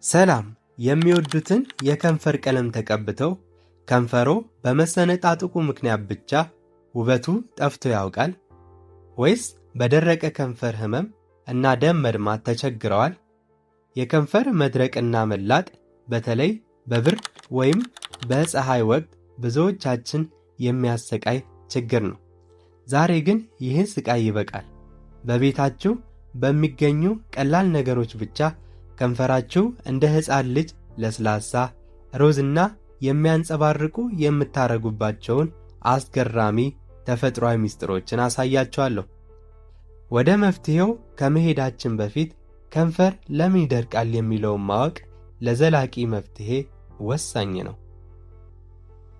ሰላም የሚወዱትን የከንፈር ቀለም ተቀብተው ከንፈሮ በመሰነጣጥቁ ምክንያት ብቻ ውበቱ ጠፍቶ ያውቃል? ወይስ በደረቀ ከንፈር ህመም እና ደም መድማት ተቸግረዋል? የከንፈር መድረቅና መላጥ በተለይ በብርድ ወይም በፀሐይ ወቅት ብዙዎቻችን የሚያሰቃይ ችግር ነው። ዛሬ ግን ይህን ስቃይ ይበቃል። በቤታችሁ በሚገኙ ቀላል ነገሮች ብቻ ከንፈራችሁ እንደ ሕፃን ልጅ ለስላሳ፣ ሮዝና የሚያንጸባርቁ የምታረጉባቸውን አስገራሚ ተፈጥሯዊ ሚስጥሮችን አሳያችኋለሁ። ወደ መፍትሄው ከመሄዳችን በፊት ከንፈር ለምን ይደርቃል የሚለውን ማወቅ ለዘላቂ መፍትሄ ወሳኝ ነው።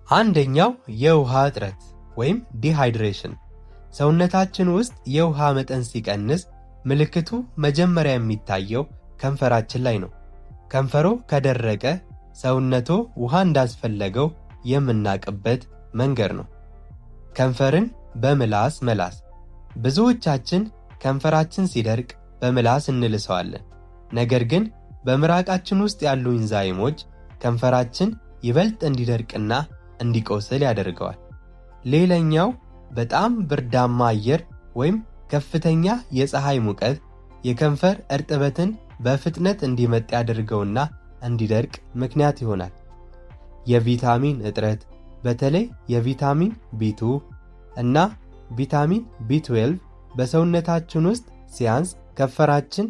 አንደኛው የውሃ እጥረት ወይም ዲሃይድሬሽን። ሰውነታችን ውስጥ የውሃ መጠን ሲቀንስ ምልክቱ መጀመሪያ የሚታየው ከንፈራችን ላይ ነው። ከንፈሮ ከደረቀ ሰውነቶ ውሃ እንዳስፈለገው የምናውቅበት መንገድ ነው። ከንፈርን በምላስ መላስ። ብዙዎቻችን ከንፈራችን ሲደርቅ በምላስ እንልሰዋለን። ነገር ግን በምራቃችን ውስጥ ያሉ ኢንዛይሞች ከንፈራችን ይበልጥ እንዲደርቅና እንዲቆስል ያደርገዋል። ሌላኛው በጣም ብርዳማ አየር ወይም ከፍተኛ የፀሐይ ሙቀት የከንፈር እርጥበትን በፍጥነት እንዲመጥ ያደርገውና እንዲደርቅ ምክንያት ይሆናል። የቪታሚን እጥረት በተለይ የቪታሚን ቢ2 እና ቪታሚን ቢ12 በሰውነታችን ውስጥ ሲያንስ ከንፈራችን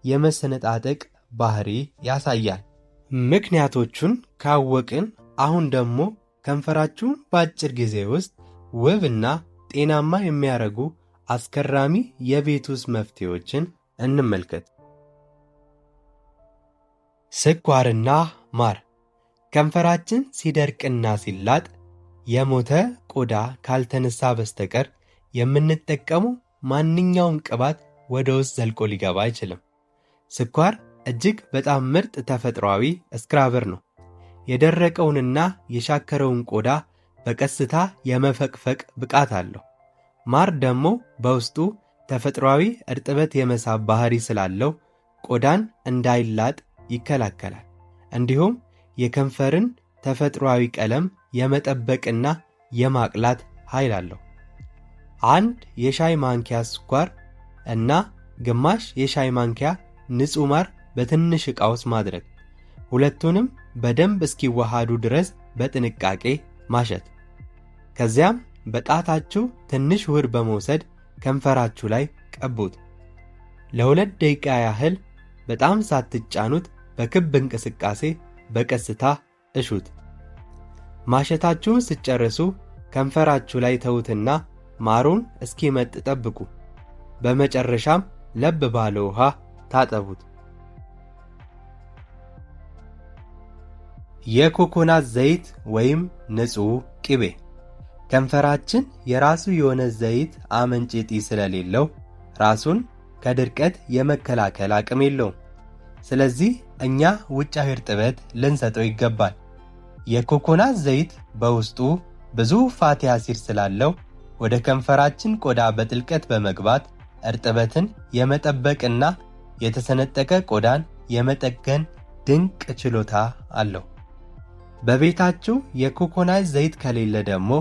የመሰነጣጠቅ ባህሪ ያሳያል። ምክንያቶቹን ካወቅን አሁን ደግሞ ከንፈራችሁን በአጭር ጊዜ ውስጥ ውብና ጤናማ የሚያደርጉ አስገራሚ የቤት ውስጥ መፍትሄዎችን እንመልከት። ስኳርና ማር። ከንፈራችን ሲደርቅና ሲላጥ የሞተ ቆዳ ካልተነሳ በስተቀር የምንጠቀሙ ማንኛውም ቅባት ወደ ውስጥ ዘልቆ ሊገባ አይችልም። ስኳር እጅግ በጣም ምርጥ ተፈጥሯዊ ስክራበር ነው። የደረቀውንና የሻከረውን ቆዳ በቀስታ የመፈቅፈቅ ብቃት አለው። ማር ደግሞ በውስጡ ተፈጥሯዊ እርጥበት የመሳብ ባህሪ ስላለው ቆዳን እንዳይላጥ ይከላከላል። እንዲሁም የከንፈርን ተፈጥሯዊ ቀለም የመጠበቅና የማቅላት ኃይል አለው። አንድ የሻይ ማንኪያ ስኳር እና ግማሽ የሻይ ማንኪያ ንጹህ ማር በትንሽ ዕቃ ውስጥ ማድረግ፣ ሁለቱንም በደንብ እስኪዋሃዱ ድረስ በጥንቃቄ ማሸት። ከዚያም በጣታችሁ ትንሽ ውህድ በመውሰድ ከንፈራችሁ ላይ ቀቡት። ለ2 ደቂቃ ያህል በጣም ሳትጫኑት በክብ እንቅስቃሴ በቀስታ እሹት። ማሸታችሁን ስትጨርሱ ከንፈራችሁ ላይ ተዉትና ማሩን እስኪመጥ ጠብቁ። በመጨረሻም ለብ ባለ ውሃ ታጠቡት። የኮኮናት ዘይት ወይም ንጹህ ቅቤ። ከንፈራችን የራሱ የሆነ ዘይት አመንጪ እጢ ስለሌለው ራሱን ከድርቀት የመከላከል አቅም የለውም። ስለዚህ እኛ ውጫዊ እርጥበት ልንሰጠው ይገባል። የኮኮናት ዘይት በውስጡ ብዙ ፋቲ አሲድ ስላለው ወደ ከንፈራችን ቆዳ በጥልቀት በመግባት እርጥበትን የመጠበቅና የተሰነጠቀ ቆዳን የመጠገን ድንቅ ችሎታ አለው። በቤታችሁ የኮኮናት ዘይት ከሌለ ደግሞ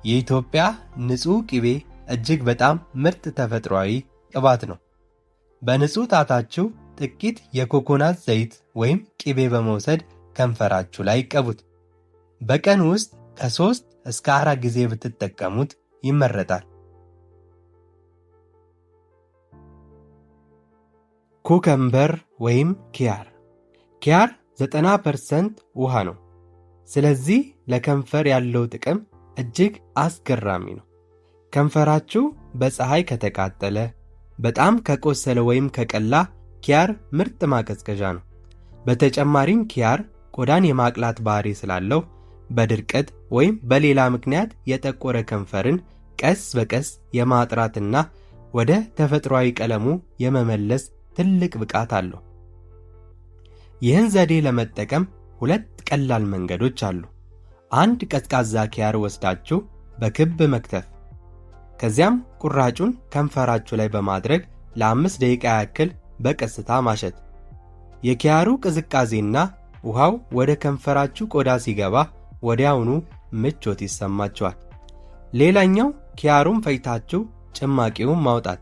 የኢትዮጵያ ንጹህ ቅቤ እጅግ በጣም ምርጥ ተፈጥሯዊ ቅባት ነው። በንጹህ ጣታችሁ ጥቂት የኮኮናት ዘይት ወይም ቅቤ በመውሰድ ከንፈራችሁ ላይ ቀቡት። በቀን ውስጥ ከ3 እስከ 4 ጊዜ ብትጠቀሙት ይመረጣል። ኩከምበር ወይም ኪያር። ኪያር 90% ውሃ ነው። ስለዚህ ለከንፈር ያለው ጥቅም እጅግ አስገራሚ ነው። ከንፈራችሁ በፀሐይ ከተቃጠለ፣ በጣም ከቆሰለ ወይም ከቀላ ኪያር ምርጥ ማቀዝቀዣ ነው። በተጨማሪም ኪያር ቆዳን የማቅላት ባህሪ ስላለው በድርቀት ወይም በሌላ ምክንያት የጠቆረ ከንፈርን ቀስ በቀስ የማጥራትና ወደ ተፈጥሯዊ ቀለሙ የመመለስ ትልቅ ብቃት አለው። ይህን ዘዴ ለመጠቀም 2 ቀላል መንገዶች አሉ። አንድ ቀዝቃዛ ኪያር ወስዳችሁ በክብ መክተፍ፣ ከዚያም ቁራጩን ከንፈራችሁ ላይ በማድረግ ለ5 ደቂቃ ያክል በቀስታ ማሸት። የኪያሩ ቅዝቃዜና ውሃው ወደ ከንፈራችሁ ቆዳ ሲገባ ወዲያውኑ ምቾት ይሰማችኋል። ሌላኛው ኪያሩን ፈጭታችሁ ጭማቂውን ማውጣት።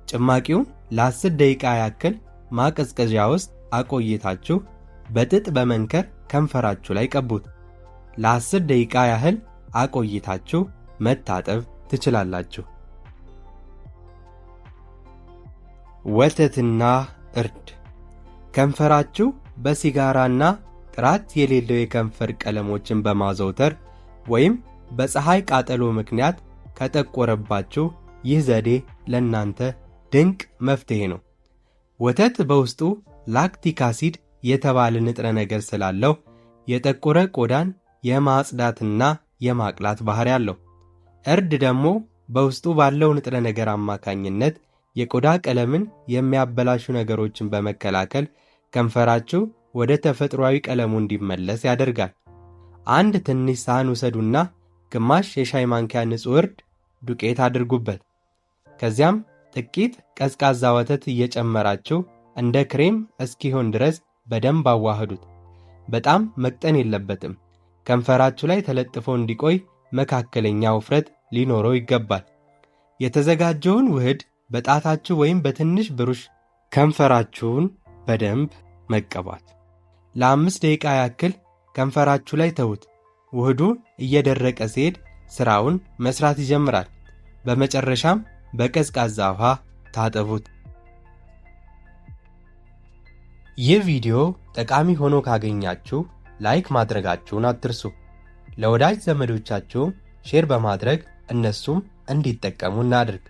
ጭማቂውን ለ10 ደቂቃ ያክል ማቀዝቀዣ ውስጥ አቆይታችሁ በጥጥ በመንከር ከንፈራችሁ ላይ ቀቡት። ለ10 ደቂቃ ያህል አቆይታችሁ መታጠብ ትችላላችሁ። ወተትና እርድ። ከንፈራችሁ በሲጋራና ጥራት የሌለው የከንፈር ቀለሞችን በማዘውተር ወይም በፀሐይ ቃጠሎ ምክንያት ከጠቆረባችሁ ይህ ዘዴ ለእናንተ ድንቅ መፍትሄ ነው። ወተት በውስጡ ላክቲክ አሲድ የተባለ ንጥረ ነገር ስላለው የጠቆረ ቆዳን የማጽዳትና የማቅላት ባህሪ አለው። እርድ ደግሞ በውስጡ ባለው ንጥረ ነገር አማካኝነት የቆዳ ቀለምን የሚያበላሹ ነገሮችን በመከላከል ከንፈራችሁ ወደ ተፈጥሯዊ ቀለሙ እንዲመለስ ያደርጋል። አንድ ትንሽ ሳህን ውሰዱና ግማሽ የሻይ ማንኪያ ንጹህ እርድ ዱቄት አድርጉበት። ከዚያም ጥቂት ቀዝቃዛ ወተት እየጨመራችሁ እንደ ክሬም እስኪሆን ድረስ በደንብ አዋህዱት። በጣም መቅጠን የለበትም። ከንፈራችሁ ላይ ተለጥፎ እንዲቆይ መካከለኛ ውፍረት ሊኖረው ይገባል። የተዘጋጀውን ውህድ በጣታችሁ ወይም በትንሽ ብሩሽ ከንፈራችሁን በደንብ መቀባት። ለ5 ደቂቃ ያክል ከንፈራችሁ ላይ ተዉት። ውህዱ እየደረቀ ሲሄድ ስራውን መስራት ይጀምራል። በመጨረሻም በቀዝቃዛ ውሃ ታጠቡት። ይህ ቪዲዮ ጠቃሚ ሆኖ ካገኛችሁ ላይክ ማድረጋችሁን አትርሱ። ለወዳጅ ዘመዶቻችሁ ሼር በማድረግ እነሱም እንዲጠቀሙ እናድርግ።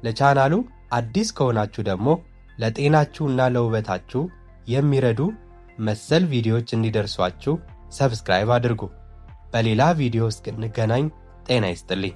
ለቻናሉ አዲስ ከሆናችሁ ደግሞ ለጤናችሁና ለውበታችሁ የሚረዱ መሰል ቪዲዮዎች እንዲደርሷችሁ ሰብስክራይብ አድርጉ። በሌላ ቪዲዮ እስክንገናኝ ጤና ይስጥልኝ።